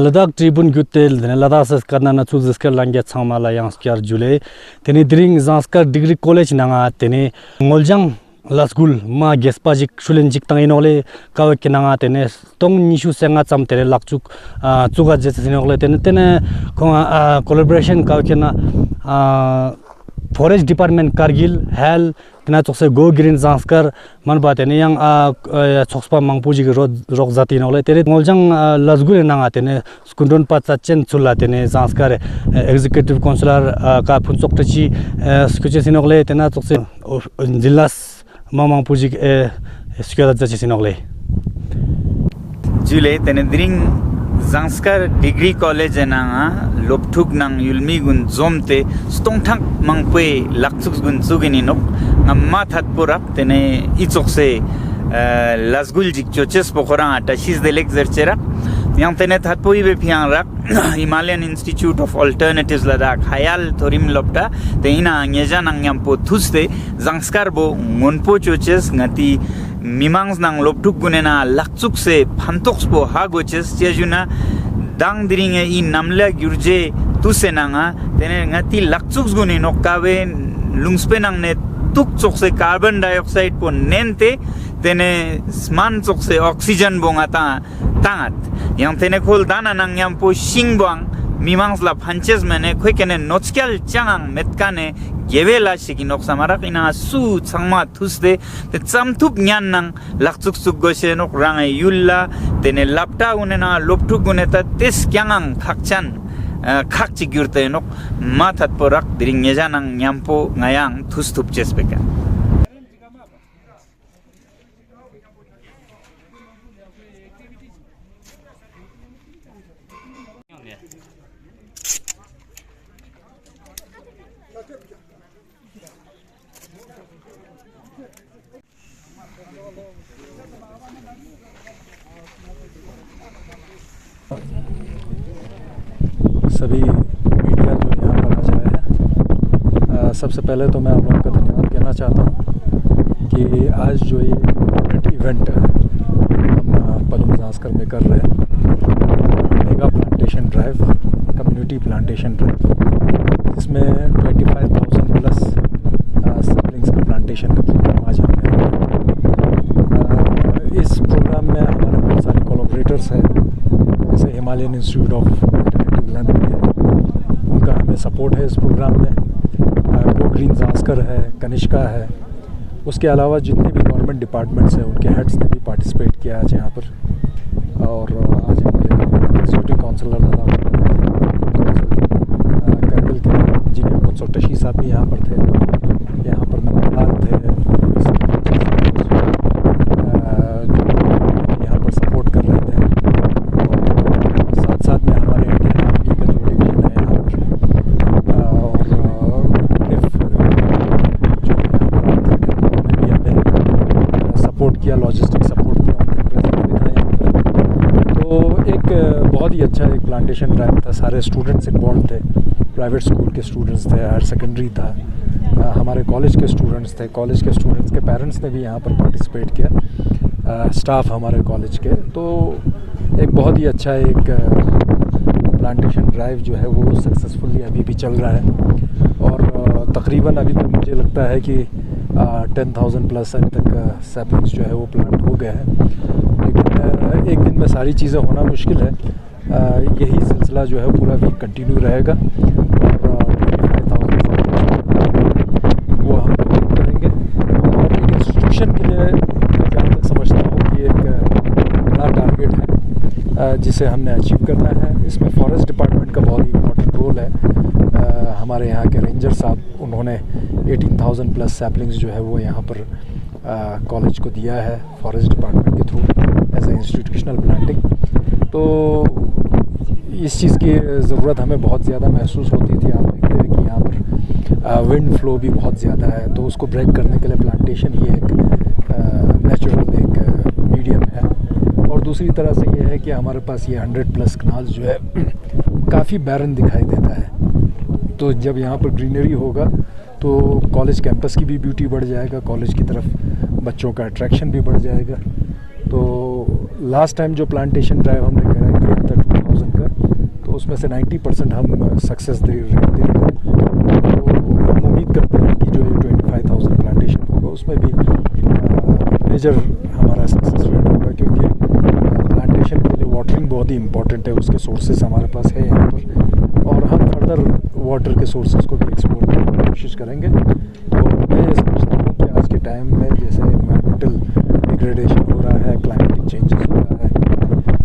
Ladak Tribune Gutel, Ladas Karnana Chuzisker Langia Samala Yanskar Jule, Teni Dring Zanskar Degree College Nanga, Teni Moljang Lasgul, Ma Gespajik, Shulenjik Tanginole, Kawakinanga, Tenes, Tong Nishu Sangatsam Tere Lakchuk, Zuga Jesinole, Tene collaboration Kawakina. Forest Department Kargil, Hell, Tenatose Go Green Zanskar, Manbatene, young Chokspa Mangpuji Rock Zatino, Moljang Lasgul Nangatene, Skundun Patsachen Sulatene, Zanskar, Executive Consular Kapunsoktachi, Skuchesinole, Tenatose Zilas Mamangpuji Skulajasinole. Jule, Tenedring Zanskar Degree College nanga Lopthuk nang Yulmi gun Zomte Stongthak Mangpwe Lakchuk gun Zugini nok Ngamma Thatpurak Tene Itzokse Lasgul Jikchoches Pokorang Atashis the Lake Zerchera Yang Tene Thatpui Bepiang Rak Himalayan Institute of Alternatives Ladakh Hayal Thorim Lopta Teina Nyejan Angyampo Tuesday Zanskar Bo Monpo Choches Ngati Mimangs nang Lopthuk gunena Lakchuk se Phantokspo Hagoches Chejuna Dang Diringe I Namla Gyurje Tusenanga Tene Ngati Lakchuk guni Nokawe Lungspenang ne Tuk Chokse Carbon Dioxide po Nente Tene Sman Chokse Oxygen Bongata Tangat Yang Tene Khol Dana Nang Yampo Shingbuang Mimangs la Phanches Mene Kwekene Notskal Changang Metkane Gevela Shiki Noksamarak ina Su Changma Tuesday the Chamtup Nyan Nang Lakchuk Sugoshe Nok Ranga Yulla Tene Lapta Unena Lopthuk Guneta Tes Kyang Khakchan Khakchi Gurte Nok Mathat Porak Diring Nyejanang Nyampo Ngayang Tustup Chespeka. सभी media जो यहाँ पर आज आए हैं सबसे पहले तो मैं आप लोगों का धन्यवाद कहना चाहता हूँ कि आज जो ये इम्पोर्टेंट इवेंट हम पदम ज़ांस्कर में कर रहे हैं mega plantation drive community plantation drive इसमें 25,000 प्लस सैपलिंग्स का प्लांटेशन का प्रोग्राम आज हमने इस प्रोग्राम में हमारे बहुत सारे कोलैबोरेटर्स हैं जैसे हिमालयन इंस्टीट्यूट ऑफ उनका हमें सपोर्ट है इस प्रोग्राम में गो ग्रीन ज़ांस्कर है कनिष्का है उसके अलावा जितने भी गवर्नमेंट डिपार्टमेंट्स हैं उनके हेड्स ने भी पार्टिसिपेट किया आज यहाँ पर और आज हमारे एग्जीक्यूटिव काउंसिलर करगिल के इंजीनियर मुंसोटशी साहब भी यहाँ पर थे यहाँ पर नंबरदार थे यहाँ पर सपोर्ट कर रहे थे और साथ साथ में हमारे इंडियन आर्मी का जो डिवीजन है यहाँ पर और जो यहाँ पर सपोर्ट किया लॉजिस्टिक सपोर्ट किया उनका प्रेजेंट भी था यहाँ पर तो एक बहुत ही अच्छा एक प्लांटेशन ड्राइव था सारे स्टूडेंट्स इन्वॉल्व थे प्राइवेट स्कूल के स्टूडेंट्स थे हायर सेकेंडरी था हमारे कॉलेज के स्टूडेंट्स थे कॉलेज के स्टूडेंट्स के पेरेंट्स ने भी यहाँ पर पार्टिसिपेट किया स्टाफ हमारे कॉलेज के तो एक बहुत ही अच्छा एक प्लांटेशन ड्राइव जो है वो सक्सेसफुली अभी भी चल रहा है और तकरीबन अभी तक मुझे लगता है कि 10,000 प्लस अभी तक सैपलिंग्स जो है वो प्लांट हो गए हैं लेकिन एक दिन में सारी चीज़ें होना मुश्किल है यही सिलसिला जो है पूरा वीक कंटिन्यू रहेगा और 25,000 वो हम कंप्लीट करेंगे और एक इंस्टीट्यूशन के लिए जहाँ तक समझता हूँ कि एक बड़ा टारगेट है जिसे हमने अचीव करना है इसमें फॉरेस्ट डिपार्टमेंट का बहुत ही इम्पोर्टेंट रोल है हमारे यहाँ के रेंजर साहब उन्होंने 18,000 प्लस सैपलिंग्स जो है वो यहाँ पर कॉलेज को दिया है फॉरेस्ट डिपार्टमेंट के through as a institutional planting तो इस चीज़ की ज़रूरत हमें बहुत ज़्यादा महसूस होती थी आप देखते हैं कि यहाँ पर विंड फ्लो भी बहुत ज़्यादा है तो उसको ब्रेक करने के लिए प्लांटेशन ही एक नेचुरल एक मीडियम है और दूसरी तरह से ये है कि हमारे पास ये 100 प्लस कनाल्स जो है काफ़ी बैरन दिखाई देता है तो जब यहाँ पर ग्रीनरी होगा तो कॉलेज कैंपस की भी ब्यूटी बढ़ जाएगा कॉलेज की तरफ बच्चों का अट्रैक्शन भी बढ़ जाएगा तो लास्ट टाइम जो प्लांटेशन ड्राइव हमने किया था 2000 का उसमें से 90% हम सक्सेस दे रहे हैं। तो हम उम्मीद करते हैं कि जो ये 25,000 प्लांटेशन होगा उसमें भी मेजर हमारा सक्सेस रेट होगा, क्योंकि प्लांटेशन के लिए वाटरिंग बहुत ही इम्पॉर्टेंट है। उसके सोर्सेज हमारे पास है यहाँ पर, और हम फर्दर वाटर के सोर्सेज को भी एक्सप्लोर करने की कोशिश करेंगे। तो मैं ये समझता हूँ कि आज के टाइम में जैसे एनवायरमेंटल डिग्रेडेशन हो रहा है, क्लाइमेटिक चेंजेस हो रहा है,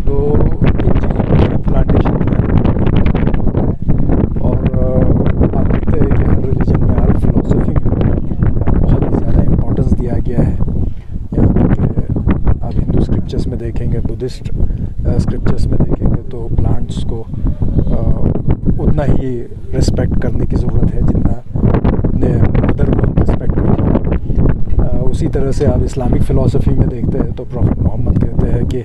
तो इन चीज़ों में प्लांटेशन होता है। और आप देखते हैं कि हर रिलीजन में, हर फिलोसफी में बहुत ही ज़्यादा इम्पोर्टेंस दिया गया है। यहाँ तक कि आप हिंदू स्क्रिप्चर्स में देखेंगे, बुद्धिस्ट स्क्रिप्चर्स में देखेंगे, तो प्लांट्स को उतना ही रिस्पेक्ट करने की ज़रूरत है जितना अपने मदर को हम रिस्पेक्ट करते हैं। उसी तरह से आप इस्लामिक फ़िलासफ़ी में देखते हैं तो प्रॉफेट मोहम्मद कहते हैं कि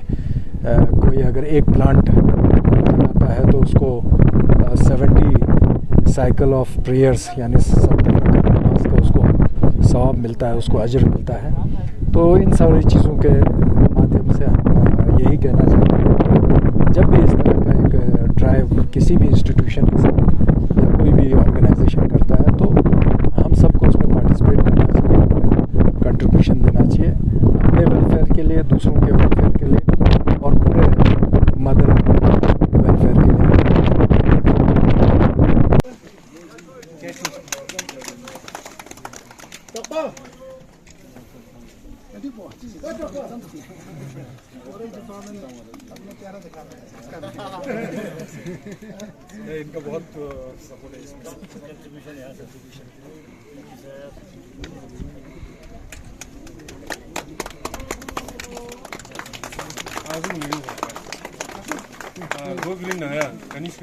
कोई अगर एक प्लांट लगाता है तो उसको 70 साइकिल ऑफ प्रेयर्स यानी 70 रकात नमाज का उसको सवाब मिलता है, उसको अजर मिलता है। तो इन सारी चीज़ों के माध्यम से हम यही कहना चाहते हैं, जब भी इस तरह का एक ड्राइव किसी भी इंस्टीट्यूशन के साथ या कोई भी ऑर्गेनाइजेशन करता है तो हम सबको उसमें पार्टिसिपेट करना चाहिए, कंट्रीब्यूशन देना चाहिए अपने वेलफेयर के लिए, दूसरों के वेलफेयर के लिए और पूरे मदर वेलफेयर के लिए। इनका बहुत सपोर्ट है इसमें, कंट्रीब्यूशन है, कंट्रीब्यूशन गो ग्रीन है कनिष्क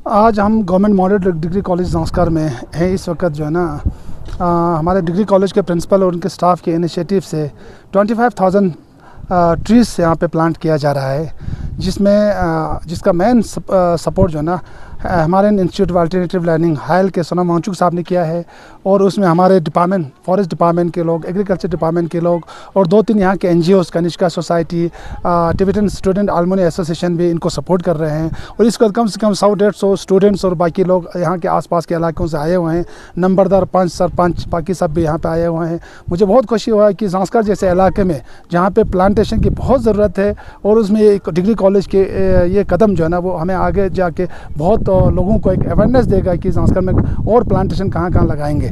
आज हम government model degree college Zanskar में हैं। इस वक्त जो है ना हमारे डिग्री कॉलेज के प्रिंसिपल और उनके स्टाफ के इनिशिएटिव से 25,000 ट्रीज़ यहाँ पे प्लांट किया जा रहा है, जिसका मेन सपोर्ट जो है ना हमारे इंस्टीट्यूट ऑफ अल्टरनेटिव लर्निंग हायल के सोनम वांगचुक साहब ने किया है, और उसमें हमारे डिपार्टमेंट फॉरेस्ट डिपार्टमेंट के लोग, एग्रीकल्चर डिपार्टमेंट के लोग और 2-3 यहाँ के NGOs Kanishka society, Tibetan student alumni association भी इनको सपोर्ट कर रहे हैं। और इसके बाद कम से कम 100-150 स्टूडेंट्स और बाकी लोग यहाँ के आसपास के इलाकों से आए हुए हैं, नंबरदार, पंच, सरपंच, बाकी सब भी यहाँ पे आए हुए हैं। मुझे बहुत खुशी हुआ है कि ज़ांस्कर जैसे इलाके में जहाँ पे प्लांटेशन की बहुत ज़रूरत है, और उसमें एक डिग्री कॉलेज के ये कदम जो है ना वो हमें आगे जाके बहुत लोगों को एक अवेयरनेस देगा कि ज़ांस्कर में और प्लांटेशन कहाँ लगाएंगे।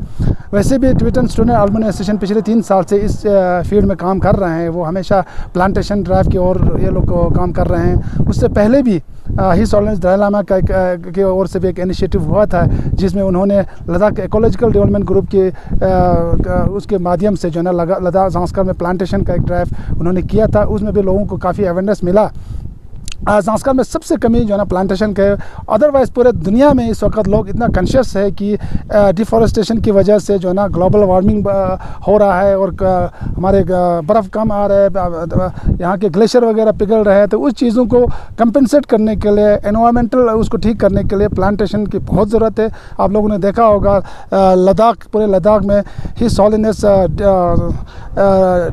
वैसे भी टिबेटन स्टूडेंट आलमनी एसोसिएशन पिछले 3 साल से इस फील्ड में काम कर रहे हैं। वो हमेशा प्लांटेशन ड्राइव की ओर ये लोग काम कर रहे हैं। उससे पहले भी हिज ऑलरेंस दलाई लामा की ओर से भी एक इनिशिएटिव हुआ था, जिसमें उन्होंने लद्दाख इकोलॉजिकल डेवलपमेंट ग्रुप के उसके माध्यम से जो है ना लद्दाख ज़ांस्कर में प्लांटेशन का एक ड्राइव उन्होंने किया था। उसमें भी लोगों को काफ़ी अवेयरनेस मिला। ज़ांस्कर में सबसे कमी जो है ना प्लांटेशन के। अदरवाइज़ पूरे दुनिया में इस वक्त लोग इतना कॉन्शियस है कि डिफॉरेस्टेशन की वजह से जो है ना ग्लोबल वार्मिंग हो रहा है और हमारे बर्फ़ कम आ रहा है, यहाँ के ग्लेशियर वगैरह पिघल रहे हैं। तो उस चीज़ों को कंपनसेट करने के लिए, एनवायरमेंटल उसको ठीक करने के लिए प्लांटेशन की बहुत ज़रूरत है। आप लोगों ने देखा होगा लद्दाख, पूरे लद्दाख में हिज हॉलीनेस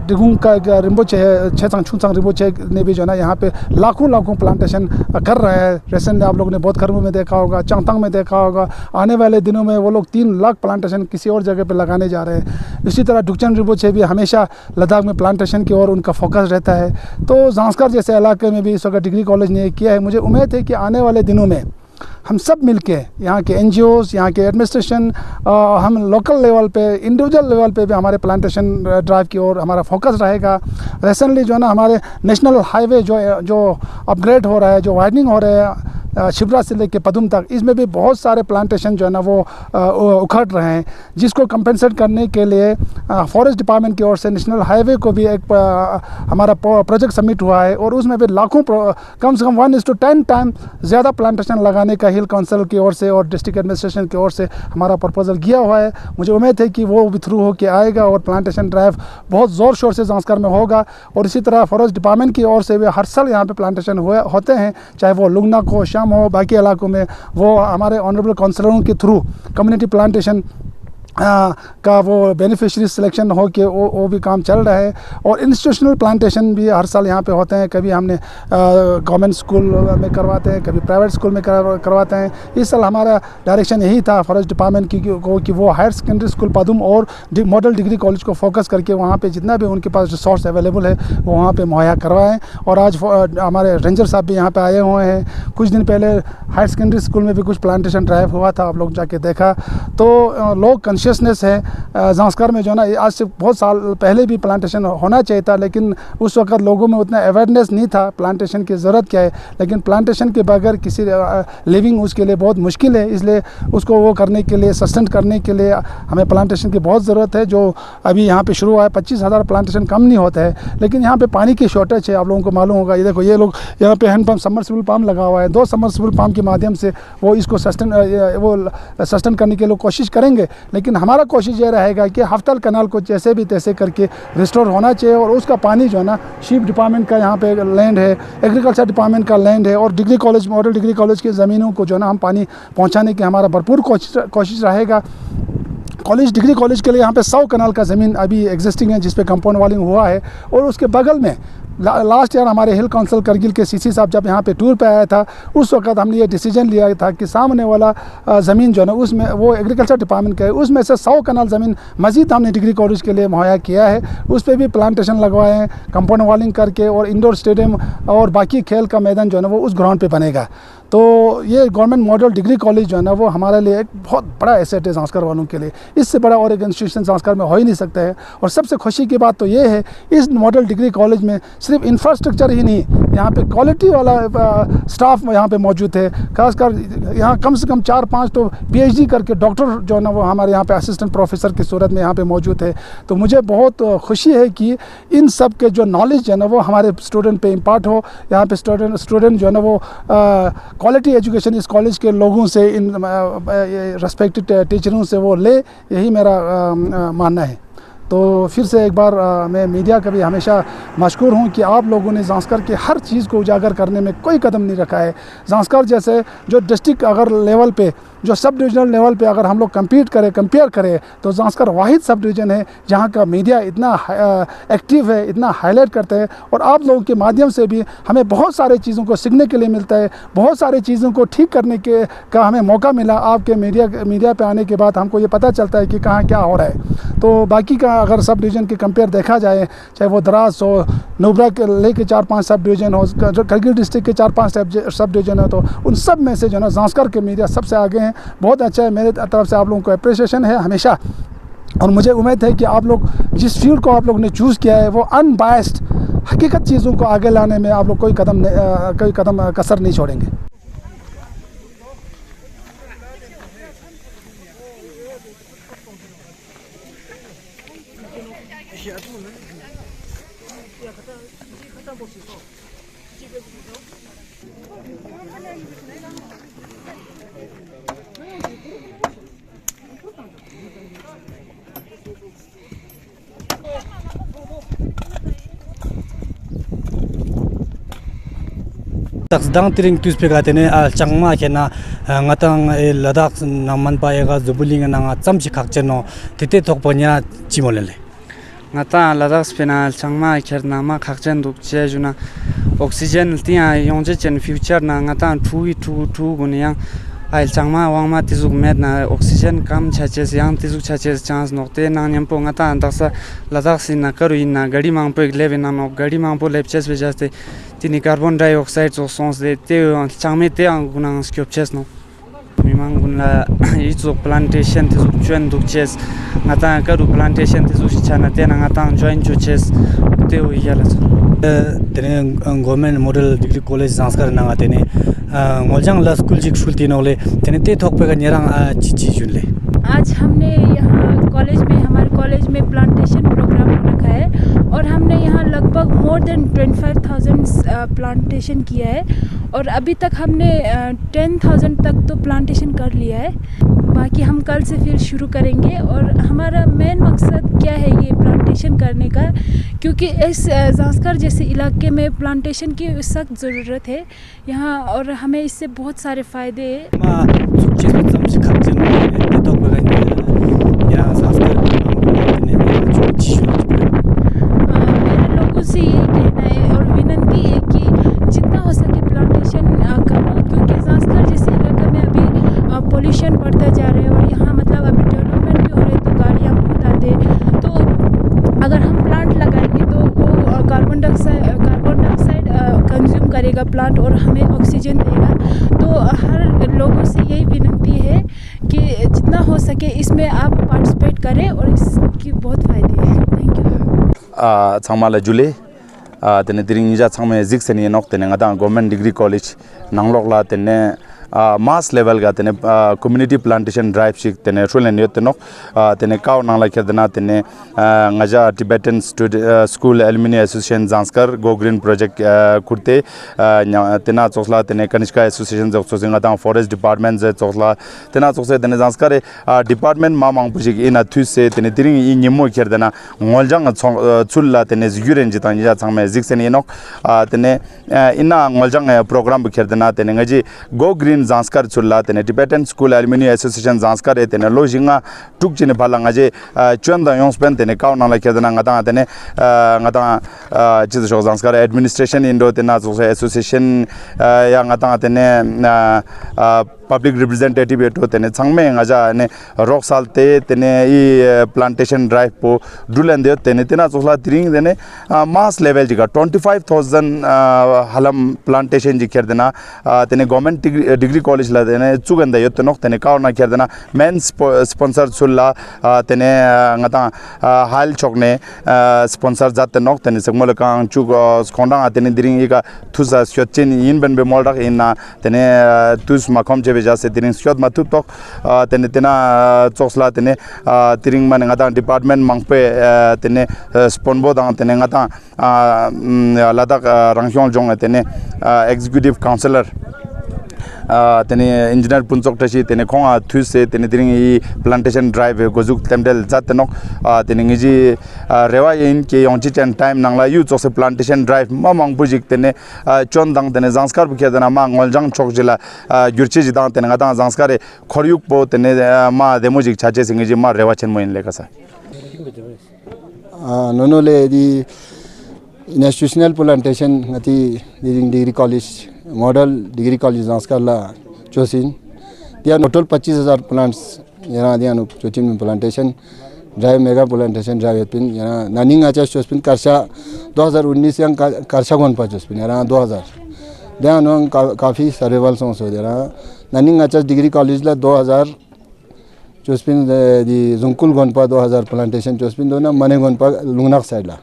डिगुंग का रिम्पोचे है, छेसांग रिम्पोचे ने भी जो है ना यहाँ पे लाखों प्लांटेशन कर रहे हैं। रिसेंटली आप लोगों ने बौद्ध खरमू में देखा होगा, चांगतांग में देखा होगा। आने वाले दिनों में वो लोग 3 लाख प्लांटेशन किसी और जगह पे लगाने जा रहे हैं। इसी तरह डुकचन रिम्पोचे भी हमेशा लद्दाख में प्लांटेशन की ओर उनका फोकस रहता है। तो ज़ांस्कर जैसे इलाके में भी इस वक्त डिग्री कॉलेज ने किया है। मुझे उम्मीद है कि आने वाले दिनों में हम सब मिलके, यहाँ के NGOs, यहाँ के एडमिनिस्ट्रेशन, हम लोकल लेवल पे, इंडिविजुअल लेवल पे भी हमारे प्लांटेशन ड्राइव की ओर हमारा फोकस रहेगा। रिसेंटली जो है ना हमारे नेशनल हाईवे जो अपग्रेड हो रहा है, जो वाइडनिंग हो रहा है शिप्रा से लेके पदुम तक, इसमें भी बहुत सारे प्लांटेशन जो है ना वो उखड़ रहे हैं, जिसको कंपेंसेट करने के लिए फॉरेस्ट डिपार्टमेंट की ओर से नेशनल हाईवे को भी एक हमारा प्रोजेक्ट सबमिट हुआ है और उसमें भी लाखों, कम से कम 1:10 टाइम ज़्यादा प्लांटेशन लगाने का हिल काउंसिल की ओर से और डिस्ट्रिक्ट एडमिनिस्ट्रेशन की ओर से हमारा प्रपोजल किया हुआ है। मुझे उम्मीद है कि वो भी थ्रू होकर आएगा और प्लांटेशन ड्राइव बहुत ज़ोर शोर से ज़ांस्कर में होगा। और इसी तरह फॉरेस्ट डिपार्टमेंट की ओर से भी हर साल यहाँ पे प्लांटेशन होते हैं, चाहे वो लुंगनाक हो, शाम हो, बाकी इलाकों में वो हमारे ऑनरेबल काउंसलरों के थ्रू कम्युनिटी प्लांटेशन का वो बेनिफिशरी सिलेक्शन हो के वो भी काम चल रहा है। और इंस्टीट्यूशनल प्लांटेशन भी हर साल यहाँ पे होते हैं। कभी हमने गवर्नमेंट स्कूल में करवाते हैं, कभी प्राइवेट स्कूल में करवाते हैं। इस साल हमारा डायरेक्शन यही था फॉरेस्ट डिपार्टमेंट कि वो हायर सेकेंडरी स्कूल पदुम और मॉडल डिग्री कॉलेज को फोकस करके वहाँ पे जितना भी उनके पास रिसोर्स अवेलेबल है वो वहाँ पे मुहैया करवाएँ। और आज हमारे रेंजर साहब भी यहाँ पे आए हुए हैं। कुछ दिन पहले हायर सेकेंडरी स्कूल में भी कुछ प्लांटेशन ड्राइव हुआ था, आप लोग जाके देखा। तो लोग कॉन्शियसनेस है ज़ांस्कर में जो है ना, आज से बहुत साल पहले भी प्लांटेशन होना चाहिए था, लेकिन उस वक्त लोगों में उतना अवेयरनेस नहीं था प्लांटेशन की ज़रूरत क्या है। लेकिन प्लांटेशन के बगैर किसी लिविंग उसके लिए बहुत मुश्किल है, इसलिए उसको वो करने के लिए, सस्टेन करने के लिए हमें प्लांटेशन की बहुत ज़रूरत है। जो अभी यहाँ पे शुरू हुआ है, 25,000 प्लांटेशन कम नहीं होता है, लेकिन यहाँ पे पानी की शॉर्टेज है। आप लोगों को मालूम होगा, ये देखो ये लोग यहाँ पे हैंड पम्प, सबमर्सिबल पम्प लगा हुआ है। 2 सबमर्सिबल पम्प के माध्यम से वो इसको सस्टेन करने के लिए कोशिश करेंगे। लेकिन हमारा कोशिश ये रहेगा कि हफ्तल कनाल को जैसे भी तैसे करके रिस्टोर होना चाहिए और उसका पानी जो है ना शिप डिपार्टमेंट का यहाँ पे लैंड है, एग्रीकल्चर डिपार्टमेंट का लैंड है और degree college, model degree college की ज़मीनों को जो है ना हम पानी पहुँचाने की हमारा भरपूर कोशिश रहेगा। डिग्री कॉलेज के लिए यहाँ पे 100 कनाल का ज़मीन अभी एग्जिस्टिंग है, जिस पे कंपाउंड वॉलिंग हुआ है। और उसके बगल में लास्ट ईयर हमारे हिल काउंसिल करगिल के CC साहब जब यहाँ पे टूर पे आया था, उस वक्त हमने ये डिसीजन लिया था कि सामने वाला ज़मीन जो है ना उसमें वो एग्रीकल्चर डिपार्टमेंट का है, उसमें से 100 कनाल ज़मीन मज़ीद हमने डिग्री कॉलेज के लिए मुहैया किया है। उस पर भी प्लांटेशन लगवाए हैं कंपाउंड वॉलिंग करके, और इंडोर स्टेडियम और बाकी खेल का मैदान जो है ना वो उस ग्राउंड पर बनेगा। तो ये गवर्नमेंट मॉडल डिग्री कॉलेज जो है ना वो हमारे लिए एक बहुत बड़ा एसेट है ज़ांस्कर वालों के लिए। इससे बड़ा और एक इंस्टीट्यूशन ज़ांस्कर में हो ही नहीं सकता है। और सबसे खुशी की बात तो ये है, इस मॉडल डिग्री कॉलेज में सिर्फ इंफ्रास्ट्रक्चर ही नहीं, यहाँ पे क्वालिटी वाला स्टाफ यहाँ पे मौजूद है। खासकर यहाँ कम से कम 4-5 तो PhD करके डॉक्टर जो है ना वो हमारे यहाँ पे असिस्टेंट प्रोफेसर की सूरत में यहाँ पे मौजूद है। तो मुझे बहुत खुशी है कि इन सब के जो नॉलेज है ना वो हमारे स्टूडेंट पे इम्पार्ट हो। यहाँ पे स्टूडेंट जो है ना वो क्वालिटी एजुकेशन इस कॉलेज के लोगों से, इन रेस्पेक्टेड टीचरों से वो ले, यही मेरा मानना है। तो फिर से एक बार मैं मीडिया का भी हमेशा मशकूर हूँ कि आप लोगों ने ज़ांस्कर के हर चीज़ को उजागर करने में कोई कदम नहीं रखा है। ज़ांस्कर जैसे जो डिस्ट्रिक्ट अगर लेवल पे, जो सब डिविजनल लेवल पे अगर हम लोग कंपेयर करें तो ज़ांस्कर वाहिद सब डिवीज़न है जहाँ का मीडिया इतना एक्टिव है, इतना हाईलाइट करते हैं। और आप लोगों के माध्यम से भी हमें बहुत सारे चीज़ों को सीखने के लिए मिलता है, बहुत सारी चीज़ों को ठीक करने का हमें मौका मिला। आपके मीडिया पे आने के बाद हमको ये पता चलता है कि कहाँ क्या हो रहा है। तो बाकी का अगर सब डिवीज़न के कंपेयर देखा जाए, चाहे वो द्रास हो, नुब्रा के लेके 4-5 सब डिवीज़न हो, करगिल डिस्ट्रिक्ट के 4-5 सब डिवीज़न हो, तो उन सब में से जो है ज़ांस्कर के मीडिया सबसे आगे हैं। बहुत अच्छा है, मेरे तरफ से आप लोगों को अप्रिसिएशन है हमेशा। और मुझे उम्मीद है कि आप लोग जिस फील्ड को आप लोग ने चूज़ किया है वो अनबायस्ड हकीकत चीज़ों को आगे लाने में आप लोग कोई कदम कसर नहीं छोड़ेंगे। Dang tiring tus pe gatene al changma khena ngatang Ladakh naman paega zubuling na chamchi khakcheno tete thokponya chimolele ngata Ladakh spena changma kherna ma khakchen dukche juna oxygen tia yongje chen future na ngata thu gunya al changma wangma tizuk med na oxygen kam chaches yang tizuk chaches chance nokte na nyampo ngata andasa Ladakh sin na karu na gadi mangpo leve na no gadi mangpo lepches bejaste tini carbon dioxide so sons de te changme te anguna skopches no mimang gunla izo plantation tizuk chuen dukches ngata karu plantation tizuk chana te na ngata join chuches te o yala tene government model degree college Zanskar na tene ngoljang la school jik shulti nole tene te thokpe ga nyarang chichi junle आज हमने यहाँ हमारे college में plantation programme रखा है और हमने यहाँ लगभग मोर देन 25,000 प्लांटेशन किया है और अभी तक हमने 10,000 तक तो प्लांटेशन कर लिया है। बाकी हम कल से फिर शुरू करेंगे और हमारा मेन मकसद क्या है ये प्लांटेशन करने का, क्योंकि इस ज़ांस्कर जैसे इलाके में प्लांटेशन की सख्त ज़रूरत है यहाँ और हमें इससे बहुत सारे फ़ायदे हैं। से यही कहना है और विनती है कि जितना हो सके प्लांटेशन करो, क्योंकि ज़ांस्कर जैसे इलाके में अभी पोल्यूशन बढ़ता जा रहा है और यहाँ मतलब अभी डेवलपमेंट भी हो रही है तो गाड़ियाँ बहुत आते हैं, तो अगर हम प्लांट लगाएंगे तो वो कार्बन डाइऑक्साइड कंज्यूम करेगा प्लांट और हमें ऑक्सीजन देगा। तो हर लोगों से यही विनती है कि जितना हो सके इसमें आप पार्टिसिपेट करें और इसकी बहुत फ़ायदे हैं। Thank you. Changmala Jule tene diring nija changme zikseni nok tene ngada government degree college nanglok la tene mass level ga tene community plantation drive shik tene shulen yot tenok tene kaw nangla khedna tene ngaja Tibetan school alumni association Zanskar go green project kurte tena chosla tene Kanishka association joksosinga ta forest department je chosla tena chose tene Zanskar department ma mang pushik ina thuse tene diring I nyemo kherdana ngoljang chulla tene zgyuren jitan ja changme zikseni nok tene ina ngoljang program kherdana tene ngaji go green Zanskar chulla tene Tibetan school alumni association Zanskar tene lojinga tukjine balanga je chunda yongspen tene kaw nala khedana ngata tene ngata chizho Zanskar administration indo tene association ya ngata tene public representative eto tene changme ngaja ne roksal te tene I plantation drive po dulende tene tena chosla tring dene mass level jiga 25,000 halam plantation jikherdena tene government degree college la tene chuganda yot nok tene kauna kherdena main sponsor chulla tene ngata hal chokne sponsor jat nok tene sagmol kang chug skondang tene dring iga thusa shotchen in ben be moldak inna tene tus makom jase tiring shot matu tok tene tena chosla tene tiring man ngata department mangpe tene sponbo dang tene ngata Ladakh ranghyong jong tene executive councillor tene engineer punchok tashi tene khonga thuse tene tiring I plantation drive gozuk temdel jatnok tene ngiji rewa in ke yongchi chen time nangla yu chose plantation drive mamang bujik tene chondang tene Zanskar bukhe dana ma ngoljang chokjila gyurchi jidang tene ngata Zanskar khoryuk po tene ma demojik chache singiji ma rewa chen moin lekasa nonole di institutional plantation ngati degree college model degree college Zanskar la chosin dia total 25,000 plants yana dia no chotin plantation drive mega plantation drive pin yana naning acha chospin karsha 2019 yang karsha gon pa chospin yana 2000 dia no काफी survival सोंस हो देरा naning acha degree college la 2000 chospin di zungkul gon pa 2000 plantation chospin do na mane gon pa lungnak side la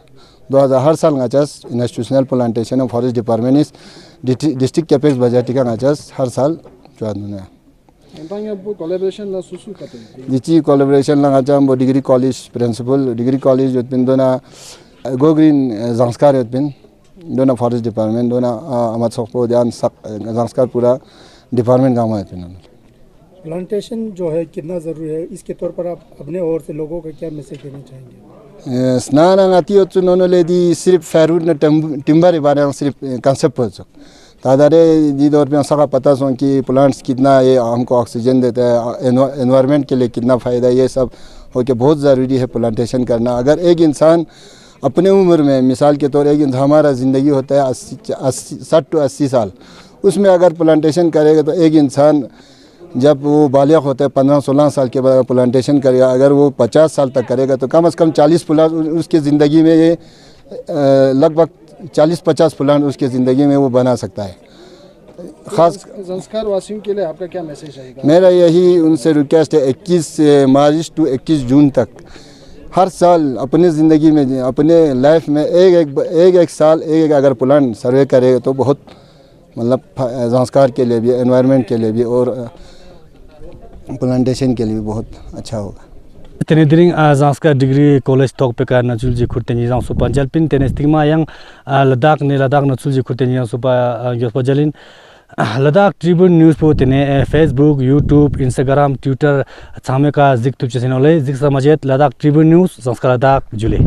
2000 हर साल ngachas institutional plantation of forest department is district capex budget ka ngachas हर साल chwaduna Entangnya bu collaboration la susu kate dichi collaboration la ngacham bo degree college principal degree college jotpin dona go green Zanskar jotpin दोना forest department दोना अमत सकपो ध्यान संस्कार पूरा department काम है pin plantation जो है कितना ज़रूरी है, इसके तौर पर आप अपने ओर से लोगों को क्या मैसेज देना चाहेंगे? स्नान आती हो चुनों ले दी सिर्फ फेरूड ने टिम्बर बारे में सिर्फ कंसेप्ट हो चुका तादारे दी दौर पे सबका पता सो कि प्लांट्स कितना ये हमको ऑक्सीजन देता है, एनवायरनमेंट के लिए कितना फ़ायदा, ये सब हो के बहुत ज़रूरी है प्लांटेशन करना। अगर एक इंसान अपने उम्र में मिसाल के तौर एक हमारा ज़िंदगी होता है 60 to 80 साल, उसमें अगर प्लांटेशन करेगा तो एक इंसान जब वो बालिग होता है 15-16 साल के बाद प्लांटेशन करेगा, अगर वो 50 साल तक करेगा तो कम से कम 40 प्लांट उसके ज़िंदगी में ये लगभग 40-50 प्लांट उसके ज़िंदगी में वो बना सकता है। ख़ास संस्कार वासियों के लिए आपका क्या मैसेज आएगा? मेरा यही उनसे रिक्वेस्ट है 21 मार्च to 21 जून तक हर साल अपने ज़िंदगी में अपने लाइफ में एक साल एक अगर प्लांट सर्वे करेगा तो बहुत मतलब संस्कार के लिए भी, एनवायरनमेंट के लिए भी और प्लांटेशन के लिए भी बहुत अच्छा होगा। Tene diring Zanskar degree college tok pe ka na chulji khurteni jang supa jalpin tene stigma yang Ladakh na chulji khurteni jang supa yospa jalin Ladakh Tribune News po tene Facebook, YouTube, Instagram, Twitter chame ka zik tu chesino le zik samajet Ladakh Tribune News Zanskar Ladakh jule